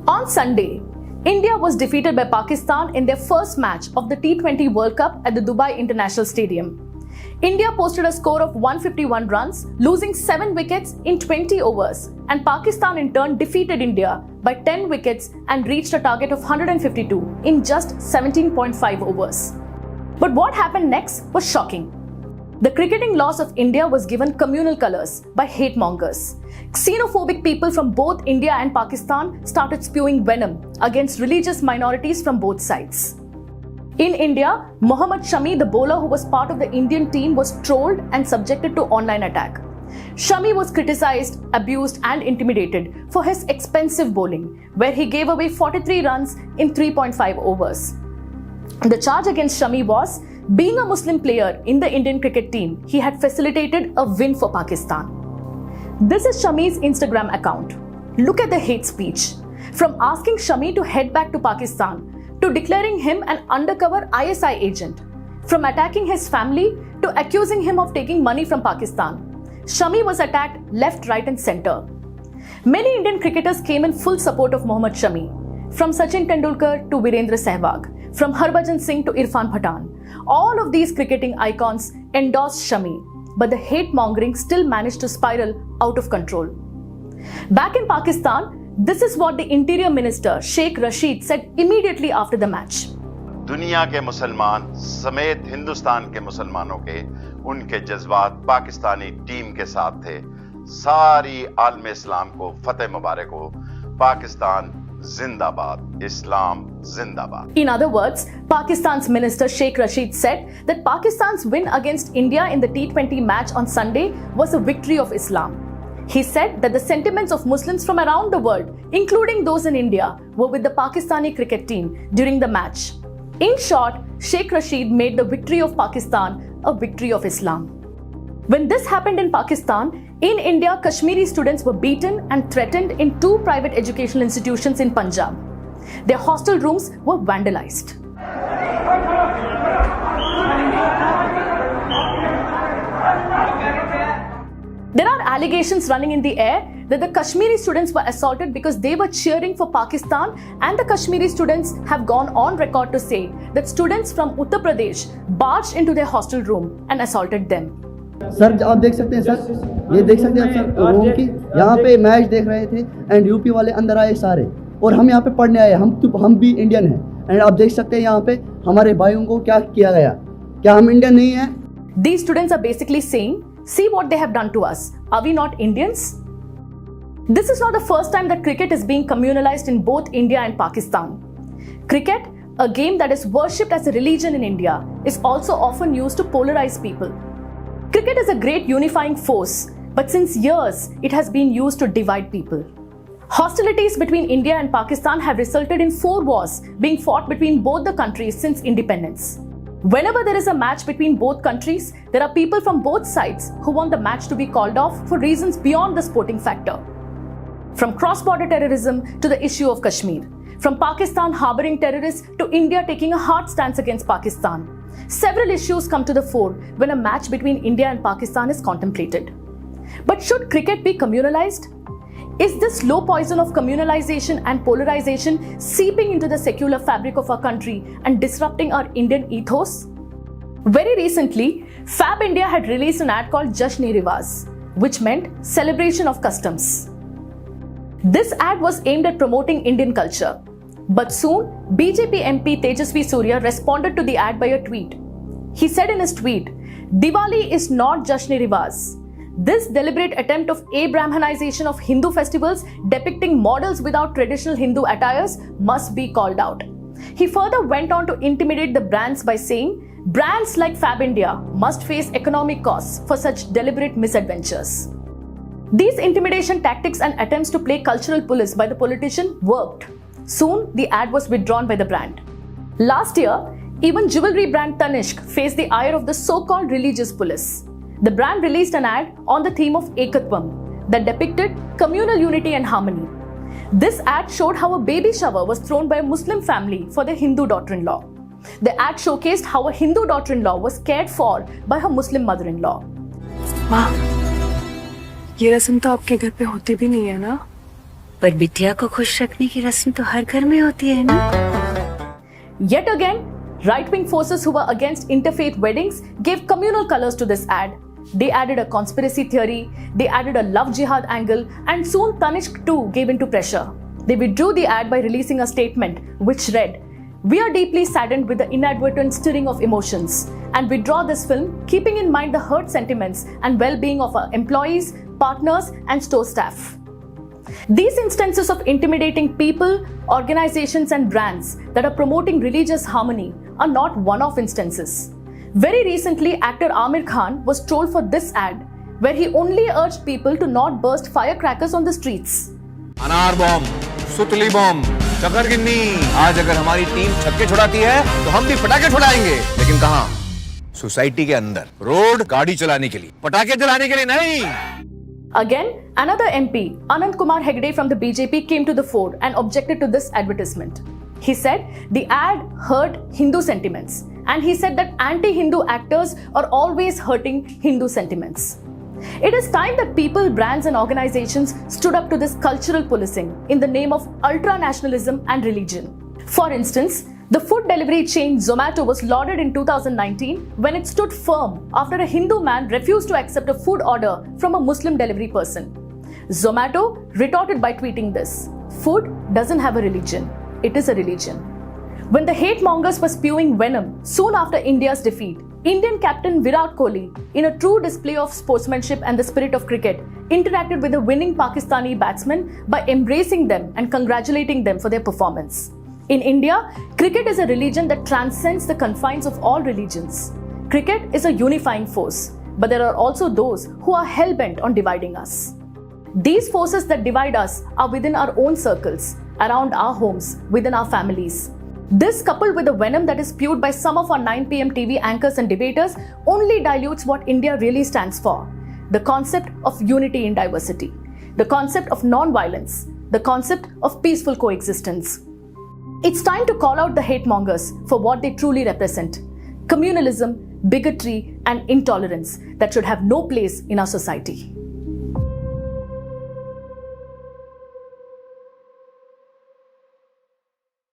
On Sunday, India was defeated by Pakistan in their first match of the T20 World Cup at the Dubai International Stadium. India posted a score of 151 runs, losing 7 wickets in 20 overs, and Pakistan in turn defeated India by 10 wickets and reached a target of 152 in just 17.5 overs. But what happened next was shocking. The cricketing loss of India was given communal colours by hate mongers. Xenophobic people from both India and Pakistan started spewing venom against religious minorities from both sides. In India, Mohammad Shami, the bowler who was part of the Indian team, was trolled and subjected to online attack. Shami was criticized, abused and intimidated for his expensive bowling, where he gave away 43 runs in 3.5 overs. The charge against Shami was, being a Muslim player in the Indian cricket team, he had facilitated a win for Pakistan. This is Shami's Instagram account. Look at the hate speech. From asking Shami to head back to Pakistan, to declaring him an undercover ISI agent, from attacking his family to accusing him of taking money from Pakistan. Shami was attacked left, right and centre. Many Indian cricketers came in full support of Mohammad Shami, from Sachin Tendulkar to Virendra Sehwag, from Harbhajan Singh to Irfan Pathan. All of these cricketing icons endorsed Shami, but the hate mongering still managed to spiral out of control. Back in Pakistan, this is what the Interior Minister Sheikh Rashid said immediately after the match. दुनिया के मुसलमान समेत हिंदुस्तान के मुसलमानों के उनके जज्बात Pakistani team के साथ थे. सारी आलम इस्लाम को फतेह मुबारक हो. पाकिस्तान जिंदाबाद, Islam जिंदाबाद. In other words, Pakistan's Minister Sheikh Rashid said that Pakistan's win against India in the T20 match on Sunday was a victory of Islam. He said that the sentiments of Muslims from around the world, including those in India, were with the Pakistani cricket team during the match. In short, Sheikh Rashid made the victory of Pakistan a victory of Islam. When this happened in Pakistan, in India, Kashmiri students were beaten and threatened in 2 private educational institutions in Punjab. Their hostel rooms were vandalized. There are allegations running in the air that the Kashmiri students were assaulted because they were cheering for Pakistan, and the Kashmiri students have gone on record to say that students from Uttar Pradesh barged into their hostel room and assaulted them. Sir आप देख सकते हैं sir, ये देख सकते हैं sir रोम की यहाँ पे मैच देख रहे थे एंड यूपी वाले अंदर आए सारे, और हम यहाँ पे पढ़ने आए. हम भी इंडियन हैं एंड आप देख सकते हैं यहाँ पे हमारे भाइयों को क्या किया गया. क्या हम इंडियन नहीं हैं? These students are basically saying, see what they have done to us. Are we not Indians? This is not the first time that cricket is being communalized in both India and Pakistan. Cricket, a game that is worshipped as a religion in India, is also often used to polarize people. Cricket is a great unifying force, but since years, it has been used to divide people. Hostilities between India and Pakistan have resulted in 4 wars being fought between both the countries since independence. Whenever there is a match between both countries, there are people from both sides who want the match to be called off for reasons beyond the sporting factor. From cross-border terrorism to the issue of Kashmir, from Pakistan harboring terrorists to India taking a hard stance against Pakistan, several issues come to the fore when a match between India and Pakistan is contemplated. But should cricket be communalized? Is this slow poison of communalization and polarization seeping into the secular fabric of our country and disrupting our Indian ethos? Very recently, Fab India had released an ad called Jasn-e-Riwaz, which meant celebration of customs. This ad was aimed at promoting Indian culture. But soon, BJP MP Tejasvi Surya responded to the ad by a tweet. He said in his tweet, Diwali is not Jasn-e-Riwaz. This deliberate attempt of Abrahamization of Hindu festivals depicting models without traditional Hindu attires must be called out. He further went on to intimidate the brands by saying, brands like Fab India must face economic costs for such deliberate misadventures. These intimidation tactics and attempts to play cultural police by the politician worked. Soon, the ad was withdrawn by the brand. Last year, even jewelry brand Tanishq faced the ire of the so-called religious police. The brand released an ad on the theme of Ekatvam that depicted communal unity and harmony. This ad showed how a baby shower was thrown by a Muslim family for their Hindu daughter-in-law. The ad showcased how a Hindu daughter-in-law was cared for by her Muslim mother-in-law. माँ, ये रस्म तो आपके घर पे होती भी नहीं है ना? पर बिटिया को खुश रखने की रस्म तो हर घर में होती है ना। Yet again, right-wing forces who were against interfaith weddings gave communal colors to this ad. They added a conspiracy theory, they added a love jihad angle, and soon Tanishq too gave into pressure. They withdrew the ad by releasing a statement which read, "We are deeply saddened with the inadvertent stirring of emotions and withdraw this film keeping in mind the hurt sentiments and well-being of our employees, partners, and store staff." These instances of intimidating people, organizations, and brands that are promoting religious harmony are not one-off instances. Very recently, actor Amir Khan was trolled for this ad, where he only urged people to not burst firecrackers on the streets. अनार bomb, सुतली bomb, चकरगिन्नी। आज अगर हमारी team छक्के छुड़ाती है तो हम भी पटाखे छुड़ाएंगे, लेकिन कहाँ? सोसाइटी के अंदर, रोड गाड़ी चलाने के लिए, पटाखे जलाने के लिए नहीं। Again, another MP, Anand Kumar Hegde from the BJP, came to the fore and objected to this advertisement. He said the ad hurt Hindu sentiments, and he said that anti-Hindu actors are always hurting Hindu sentiments. It is time that people, brands, and organizations stood up to this cultural policing in the name of ultra-nationalism and religion. For instance, the food delivery chain Zomato was lauded in 2019 when it stood firm after a Hindu man refused to accept a food order from a Muslim delivery person. Zomato retorted by tweeting this: "Food doesn't have a religion, it is a religion." When the hate mongers were spewing venom soon after India's defeat, Indian captain Virat Kohli, in a true display of sportsmanship and the spirit of cricket, interacted with the winning Pakistani batsmen by embracing them and congratulating them for their performance. In India, cricket is a religion that transcends the confines of all religions. Cricket is a unifying force, but there are also those who are hell-bent on dividing us. These forces that divide us are within our own circles, around our homes, within our families. This, coupled with the venom that is spewed by some of our 9 p.m. TV anchors and debaters, only dilutes what India really stands for: the concept of unity in diversity, the concept of non-violence, the concept of peaceful coexistence. It's time to call out the hate mongers for what they truly represent: communalism, bigotry, and intolerance that should have no place in our society.